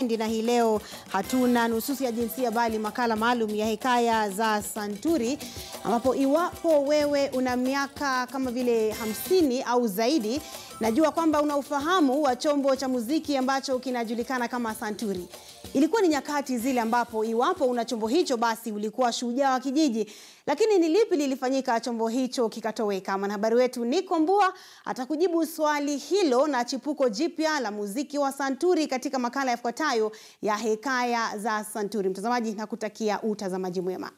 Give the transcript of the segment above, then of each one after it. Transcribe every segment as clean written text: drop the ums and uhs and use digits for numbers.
Na hii leo hatuna nususi ya jinsia bali makala maalum ya hekaya za Santuri, ambapo iwapo wewe una miaka kama vile 50 au zaidi, najua kwamba una ufahamu wa chombo cha muziki ambacho kinajulikana kama Santuri. Ilikuwa ni nyakati zile ambapo iwapo una chombo hicho basi ulikuwa shujaa wa kijiji. Lakini ni lipi lilifanyika chombo hicho kikatoweka? Mwanahabari wetu Niko Mbua atakujibu swali hilo na chipuko jipya la muziki wa Santuri katika makala yafuatayo ya hekaya za Santuri. Mtazamaji, nakutakia utazamaji mwema.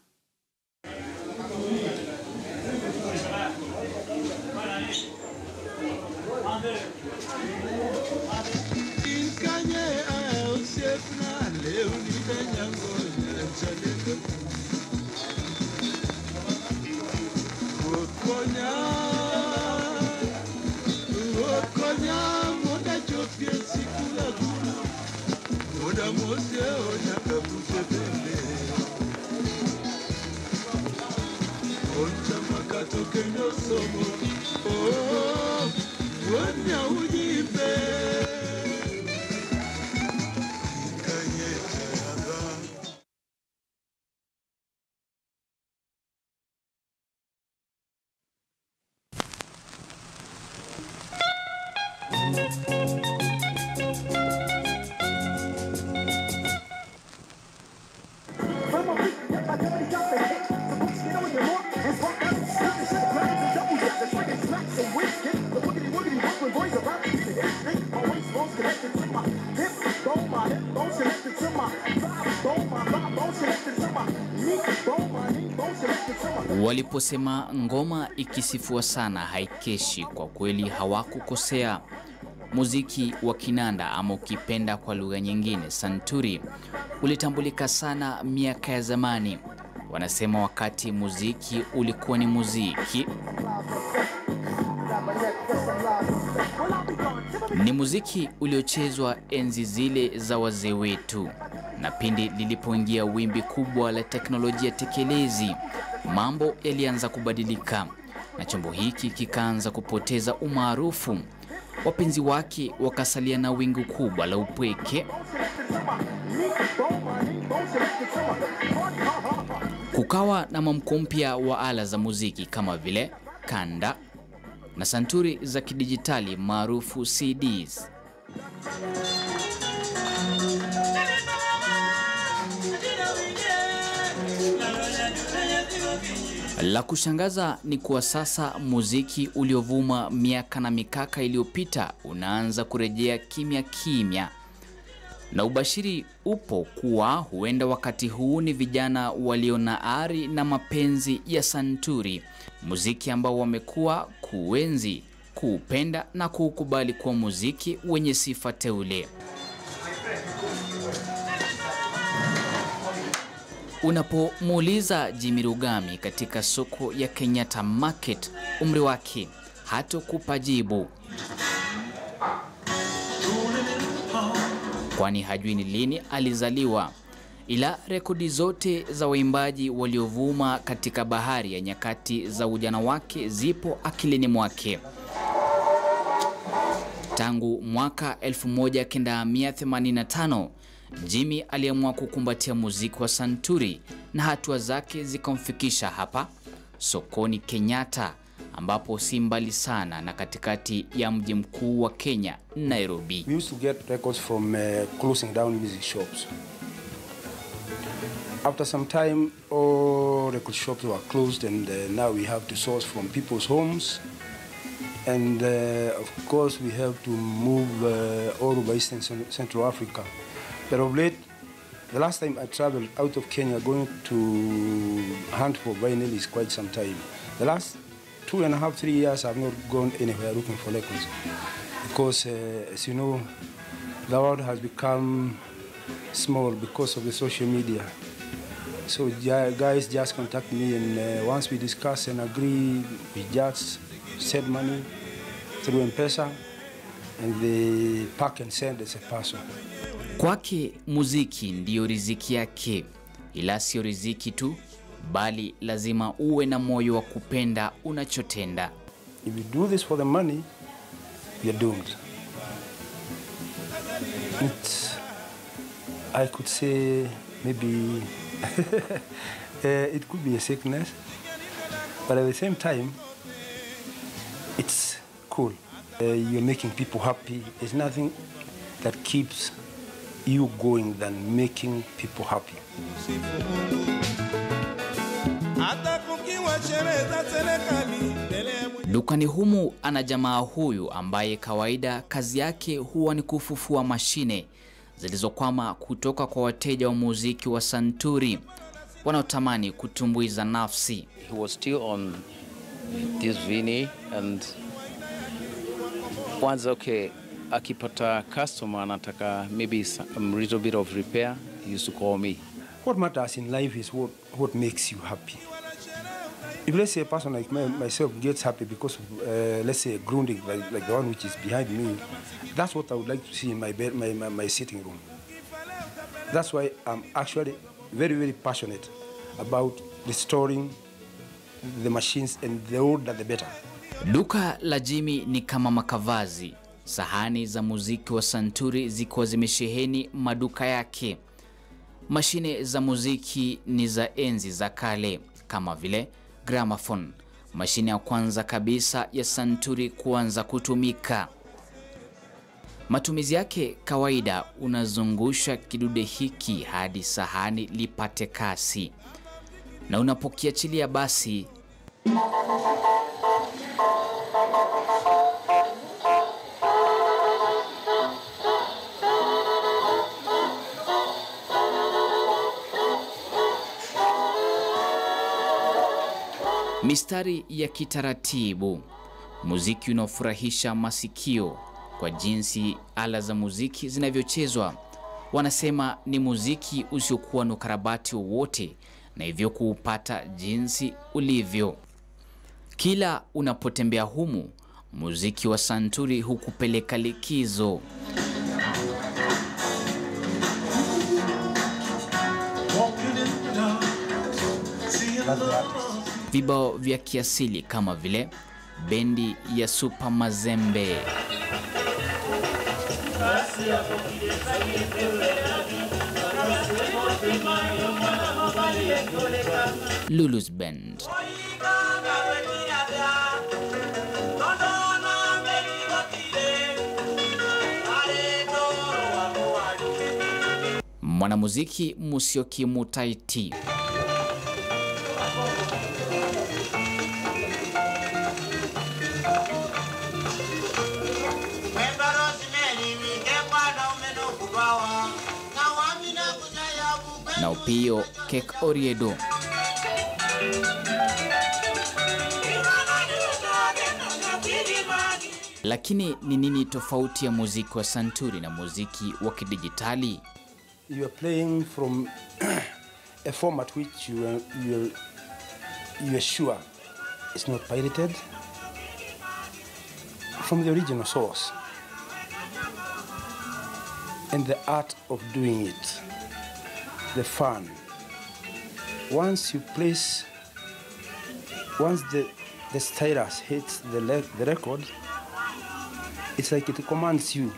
Waliposema ngoma ikisifua sana haikeshi, kwa kweli hawakukosea. Muziki wa kinanda ama ukipenda kwa lugha nyingine Santuri ulitambulika sana miaka ya zamani. Wanasema wakati muziki ulikuwa ni muziki, ni muziki uliochezwa enzi zile za wazee wetu, na pindi lilipoingia wimbi kubwa la teknolojia tekelezi, mambo yalianza kubadilika na chombo hiki kikaanza kupoteza umaarufu. Wapenzi wake wakasalia na wingu kubwa la upweke. Kukawa na mwamko mpya wa ala za muziki kama vile kanda na santuri za kidijitali maarufu CDs. La kushangaza ni kuwa sasa muziki uliovuma miaka na mikaka iliyopita unaanza kurejea kimya kimya, na ubashiri upo kuwa huenda wakati huu ni vijana walio na ari na mapenzi ya Santuri, muziki ambao wamekuwa kuenzi, kuupenda na kuukubali kwa muziki wenye sifa teule. Unapomuuliza Jimmy Rugami katika soko ya Kenyatta Market umri wake, hatakupa jibu, kwani hajui ni lini alizaliwa. Ila rekodi zote za waimbaji waliovuma katika bahari ya nyakati za ujana wake zipo akilini mwake. Tangu mwaka 1985 Jimmy aliamua kukumbatia muziki wa Santuri, na hatua zake zikamfikisha hapa sokoni Kenyatta, ambapo si mbali sana na katikati ya mji mkuu wa Kenya, Nairobi. We used to get records from closing down music shops. After some time, all record shops were closed, and now we have to source from people's homes. And of course, we have to move all over Eastern Central Africa. But of late, the last time I traveled out of Kenya going to hunt for vinyl is quite some time. The last 2.5, 3 years I've not gone anywhere looking for records. Because, as you know, the world has become small because of the social media. So guys just contact me, and once we discuss and agree, we just send money through M-Pesa, and they pack and send as a parcel. Kwake muziki ndiyo riziki yake, ila sio riziki tu, bali lazima uwe na moyo wa kupenda unachotenda. If you do this for the money, you're doomed. I could say maybe it could be a sickness, but at the same time, it's cool. You're making people happy. There's nothing that keeps you going than making people happy. Dukani humu ana jamaa huyu ambaye kawaida kazi yake huwa ni kufufua mashine zilizokwama kutoka kwa wateja wa muziki wa Santuri wanaotamani kutumbuiza nafsi. He was still on this vini and once akipata customer anataka maybe a little bit of repair, he used to call me. What matters in life is what makes you happy. If let's say a person like myself gets happy because of, let's say a grounding like the one which is behind me, that's what I would like to see in my bed, my sitting room. That's why I'm actually very, very passionate about restoring the machines, and the older the better. Duka la Jimmy ni kama makavazi. Sahani za muziki wa Santuri ziko zimesheheni maduka yake. Mashine za muziki ni za enzi za kale kama vile gramophone, mashine ya kwanza kabisa ya Santuri kuanza kutumika. Matumizi yake kawaida unazungusha kidude hiki hadi sahani lipate kasi, na unapokiachilia basi mistari ya kitaratibu, muziki unaofurahisha masikio kwa jinsi ala za muziki zinavyochezwa. Wanasema ni muziki usiokuwa na ukarabati wowote na hivyo kuupata jinsi ulivyo. Kila unapotembea humu, muziki wa Santuri hukupeleka likizo. Vibao vya kiasili kama vile bendi ya Super Mazembe, Lulu's Band, mwanamuziki Musyoki Mutaiti, na Upio Kek Oriedo. Lakini ni nini tofauti ya muziki wa Santuri na muziki wa kidijitali? You are playing from a format which you are sure is not pirated, from the original source, and the art of doing it, the fun. Once the stylus hits the record, it's like it commands you,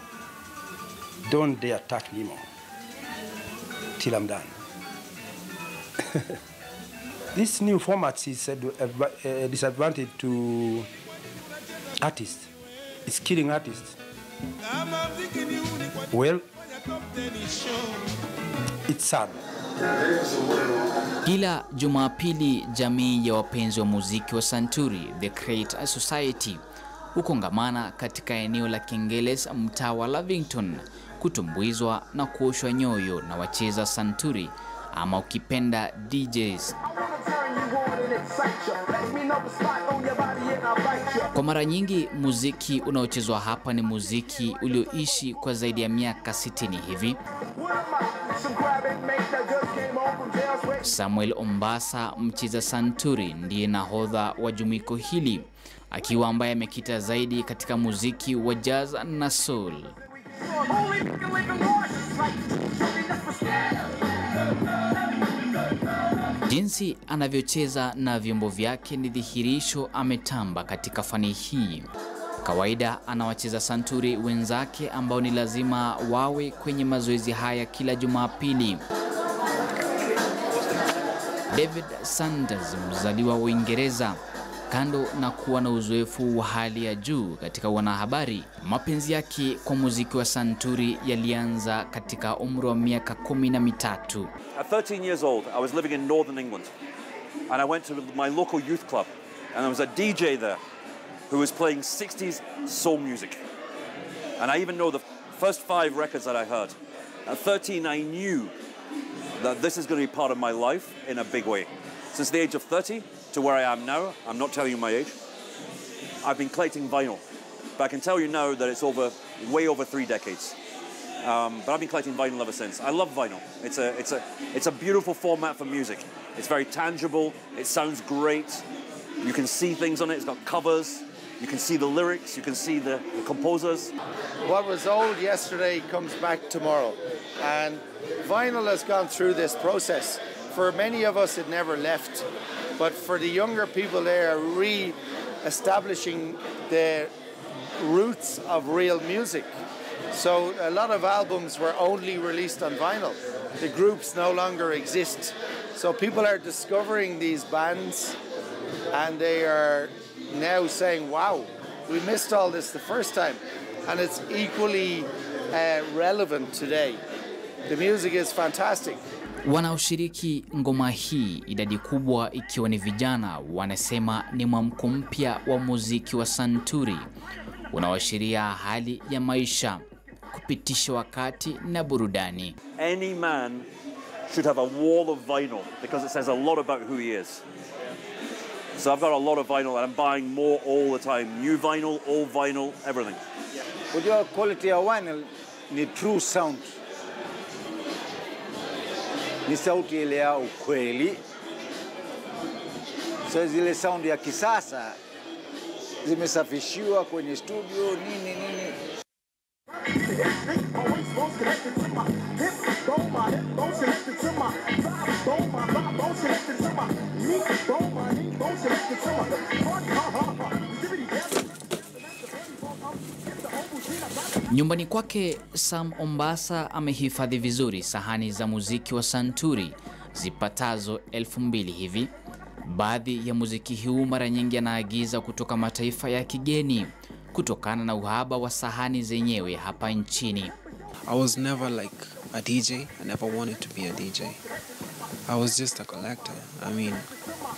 don't dare touch me more till I'm done. This new format is a disadvantage to artists. It's killing artists. Well, it's sad. Kila Jumapili jamii ya wapenzi wa muziki wa Santuri, The Create Society, hukongamana katika eneo la Kengeles, mtaa wa Lavington, kutumbuizwa na kuoshwa nyoyo na wacheza Santuri ama ukipenda DJs. Kwa mara nyingi muziki unaochezwa hapa ni muziki ulioishi kwa zaidi ya miaka 60 hivi. Samuel Ombasa, mcheza Santuri, ndiye nahodha wa jumuiko hili, akiwa ambaye amekita zaidi katika muziki wa jazz na soul. Jinsi anavyocheza na vyombo vyake ni dhihirisho ametamba katika fani hii. Kawaida anawacheza santuri wenzake ambao ni lazima wawe kwenye mazoezi haya kila Jumapili. David Sanders, mzaliwa wa Uingereza, kando na kuwa na uzoefu wa hali ya juu katika wanahabari, mapenzi yake kwa muziki wa santuri yalianza katika umri wa miaka 13. At 13 years old, I was living in northern England, and I went to my local youth club, and there was a DJ there who was playing 60s soul music. And I even know the first 5 records that I heard. At 13, I knew that this is going to be part of my life in a big way. Since the age of 30 to where I am now, I'm not telling you my age, I've been collecting vinyl. But I can tell you now that it's way over 3 decades. But I've been collecting vinyl ever since. I love vinyl. It's a beautiful format for music. It's very tangible. It sounds great. You can see things on it. It's got covers. You can see the lyrics. You can see the composers. What was old yesterday comes back tomorrow. And vinyl has gone through this process. For many of us, it never left. But for the younger people, they are re-establishing the roots of real music. So a lot of albums were only released on vinyl. The groups no longer exist. So people are discovering these bands, and they are now saying, wow, we missed all this the first time. And it's equally relevant today. The music is fantastic. Wanaoshiriki ngoma hii, idadi kubwa ikiwa ni vijana, wanasema ni mwamko mpya wa muziki wa santuri unaoashiria hali ya maisha, kupitisha wakati na burudani. Any man should have a wall of vinyl because it says a lot about who he is. So I've got a lot of vinyl and I'm buying more all the time. New vinyl, old vinyl, everything. Unajua quality ya vinyl ni true sound. Ni sauti ile ya ukweli. So zile sound ya kisasa zimesafishiwa kwenye studio nini. Nyumbani kwake Sam Mombasa amehifadhi vizuri sahani za muziki wa santuri zipatazo 2000 hivi. Baadhi ya muziki huu mara nyingi anaagiza kutoka mataifa ya kigeni kutokana na uhaba wa sahani zenyewe hapa nchini. I was never like a DJ. I never wanted to be a DJ. I was just a collector. I mean,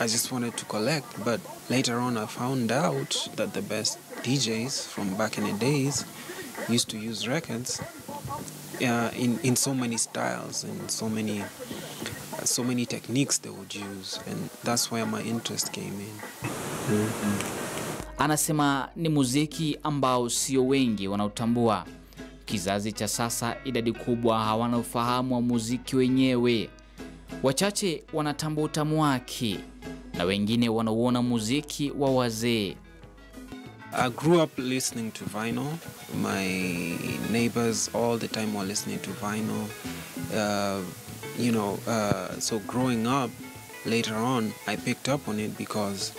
I just wanted to collect, but later on I found out that the best DJs from back in the days used to use records in so many styles and so many techniques they would use, and that's where my interest came in. Anasema ni muziki ambao sio wengi wanautambua. Kizazi cha sasa idadi kubwa hawana ufahamu wa muziki wenyewe. Wachache wanatambua utamu wake na wengine wanauona muziki wa wazee. I grew up listening to vinyl. My neighbors all the time were listening to vinyl. So growing up, later on, I picked up on it because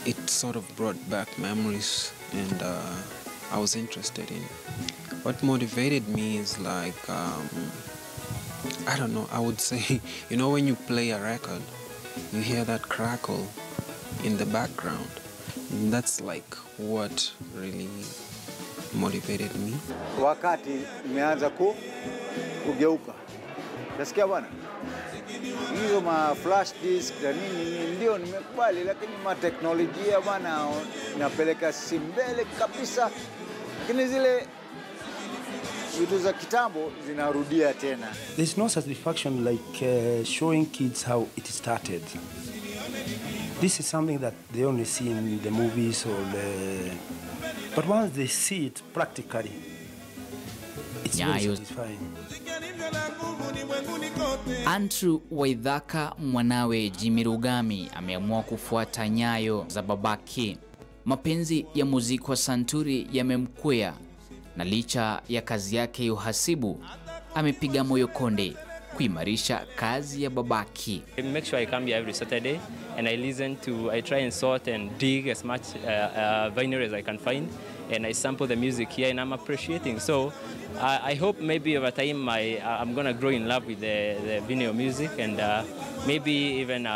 it sort of brought back memories, and I was interested in it. What motivated me is like, I don't know, I would say, when you play a record, you hear that crackle in the background. And that's like what really motivated me. Wakati nimeanza kugeuka. Nasikia bwana. Hizo ma flash disk na nini ndio nimekubali, lakini ma teknolojia bwana inapeleka simbele kabisa. Lakini zile vitu za kitambo zinarudia tena. There's no satisfaction like showing kids how it started. This is something that they only see in the movies but once they see it practically, it's very satisfying. Andrew Waithaka, mwanawe Jimmy Rugami, ameamua kufuata nyayo za babake. Mapenzi ya muziki wa santuri yamemkwea, na licha ya kazi yake ya uhasibu, amepiga moyo konde kuimarisha kazi ya babaki. I make sure I come here every Saturday and I try and sort and dig as much vinyl as I can find, and I sample the music here and I'm appreciating. So I hope maybe over time I'm going to grow in love with the vinyl music and maybe even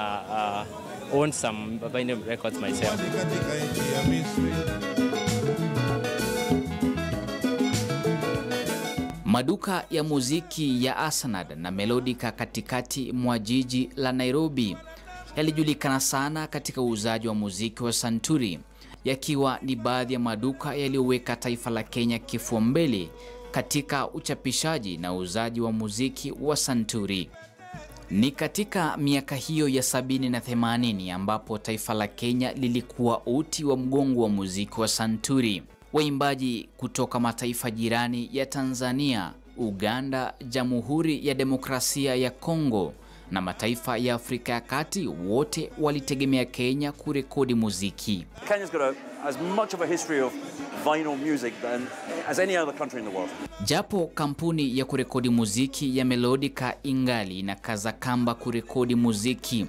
own some vinyl records myself. Maduka ya muziki ya Asanad na Melodica katikati mwa jiji la Nairobi yalijulikana sana katika uuzaji wa muziki wa Santuri, yakiwa ni baadhi ya maduka yaliyoweka taifa la Kenya kifua mbele katika uchapishaji na uuzaji wa muziki wa Santuri. Ni katika miaka hiyo ya 70 na 80 ambapo taifa la Kenya lilikuwa uti wa mgongo wa muziki wa Santuri. Waimbaji kutoka mataifa jirani ya Tanzania, Uganda, Jamhuri ya Demokrasia ya Kongo na mataifa ya Afrika ya Kati wote walitegemea Kenya kurekodi muziki. Kenya's got as much of a history of vinyl music as any other country in the world. Japo kampuni ya kurekodi muziki ya Melodica ingali na kaza kamba kurekodi muziki,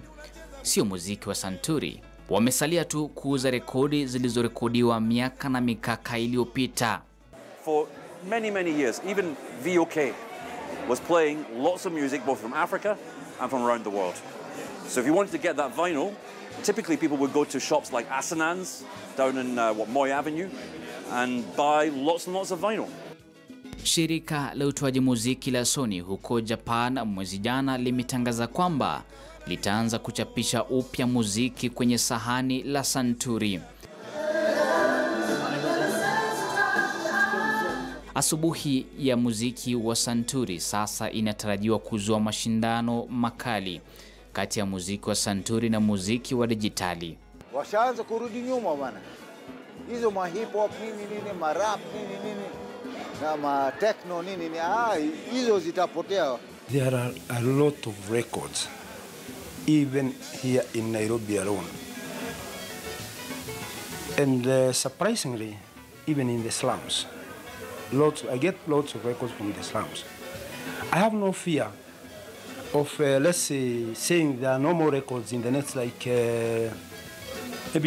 sio muziki wa Santuri. Wamesalia tu kuuza rekodi zilizorekodiwa miaka na mikaka iliyopita. For many years, even VOK was playing lots of music both from Africa and from around the world. So if you wanted to get that vinyl, typically people would go to shops like Asanan's down in Moy Avenue and buy lots and lots of vinyl. Shirika la utoaji muziki la Sony huko Japan mwezi jana limetangaza kwamba litaanza kuchapisha upya muziki kwenye sahani la Santuri. Asubuhi ya muziki wa Santuri sasa inatarajiwa kuzua mashindano makali kati ya muziki wa Santuri na muziki wa dijitali. Washaanza kurudi nyuma bwana. Hizo ma hip hop nini ma rap nini na ma techno nini hizo zitapotea. There are a lot of records even here in Nairobi alone. And surprisingly, even in the slums. I get lots of records from the slums. I have no fear of, let's say, saying there are no more records in the next maybe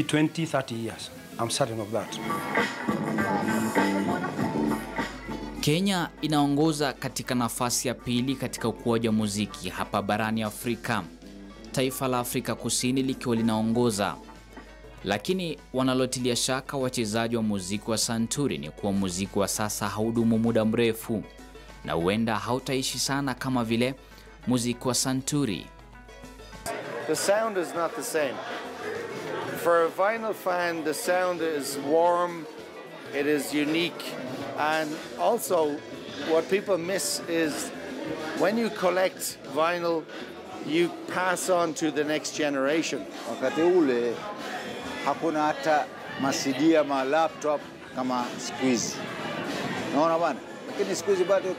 20, 30 years. I'm certain of that. Kenya inaongoza katika nafasi ya pili katika ukuaji wa muziki hapa barani Afrika. Taifa la Afrika Kusini likiwa linaongoza. Lakini wanalotilia shaka wachezaji wa muziki wa Santuri ni kuwa muziki wa sasa haudumu muda mrefu na huenda hautaishi sana kama vile muziki wa Santuri. The sound is not the same. For a vinyl fan, the sound is warm, it is unique, and also what people miss is when you collect vinyl, you pass on to the next generation. Wakati ule hakuna hata CD ama laptop kama siku hizi. Unaona bwana? Lakini siku hizi bado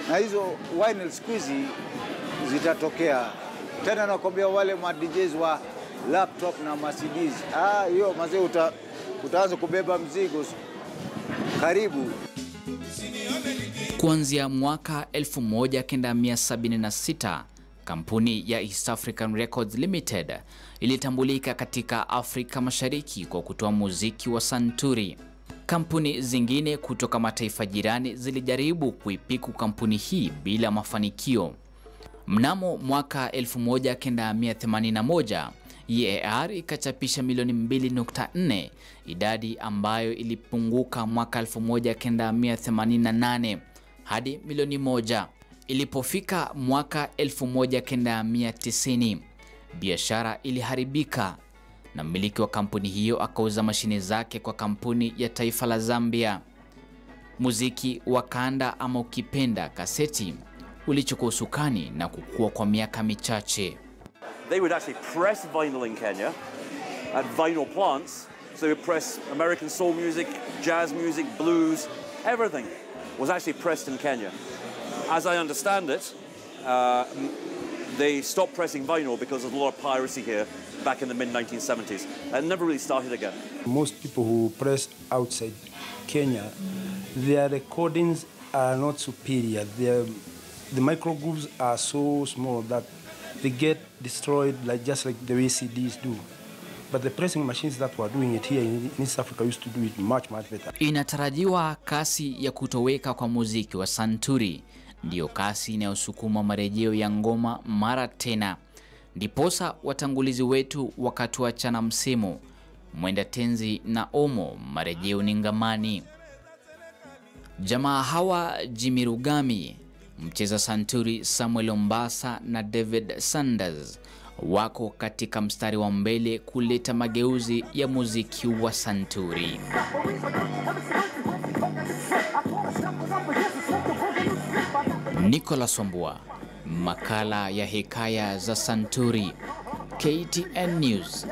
na hizo vinyl siku hizi zitatokea. Tena nakwambia wale ma DJs wa laptop na CDs. Hiyo mazee utaanza kubeba mzigo karibu. Kuanzia mwaka 1976 kampuni ya East African Records Limited ilitambulika katika Afrika Mashariki kwa kutoa muziki wa Santuri. Kampuni zingine kutoka mataifa jirani zilijaribu kuipiku kampuni hii bila mafanikio. Mnamo mwaka 1981 EAR ikachapisha milioni 2.4, idadi ambayo ilipunguka mwaka 1988 hadi milioni 1. Ilipofika mwaka 1990, biashara iliharibika na mmiliki wa kampuni hiyo akauza mashine zake kwa kampuni ya taifa la Zambia. Muziki wa kanda ama ukipenda kaseti ulichukua usukani na kukua kwa miaka michache. They would actually press vinyl in Kenya at vinyl plants. So they would press American soul music, jazz music, blues, everything was actually pressed in Kenya. As I understand it, they stopped pressing vinyl because there's a lot of piracy here back in the mid-1970s. It never really started again. Most people who press outside Kenya, their recordings are not superior. the micro grooves are so small that they get destroyed just like the way CDs do. But the pressing machines that were doing it here in East Africa used to do it much better. Inatarajiwa kasi ya kutoweka kwa muziki wa Santuri ndiyo kasi inayosukuma marejeo ya ngoma mara tena. Ndiposa watangulizi wetu wakatuachana msimu, Mwenda Tenzi na Omo, marejeo ni ngamani. Jamaa hawa Jimmy Rugami, mcheza Santuri Samuel Mombasa na David Sanders wako katika mstari wa mbele kuleta mageuzi ya muziki wa Santuri. Nicholas Wambua, makala ya Hekaya za Santuri, KTN News.